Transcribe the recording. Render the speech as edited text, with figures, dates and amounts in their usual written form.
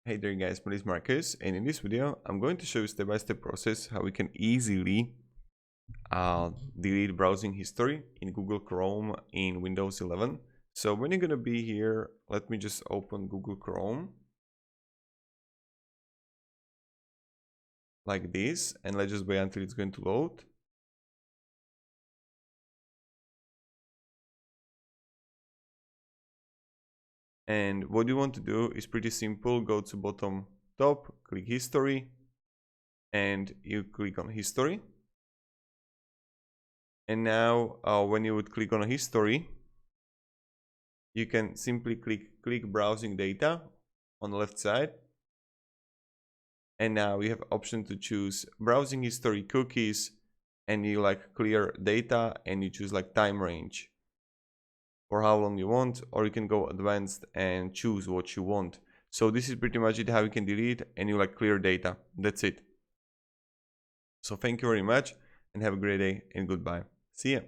Hey there guys, my name is Marcus, and in this video I'm going to show you step-by-step process how we can easily delete browsing history in Google Chrome in Windows 11. So when you're going to be here, let me just open Google Chrome like this, and let's just wait until it's going to load. And what you want to do is pretty simple. Go to bottom top, click history, and you click on history. And now when you would click on history, you can simply click browsing data on the left side. And now you have option to choose browsing history, cookies, and you like clear data, and you choose like time range for how long you want, or you can go advanced and choose what you want. So this is pretty much it, how you can delete and you like clear data. That's it. So thank you very much and have a great day and goodbye. See ya.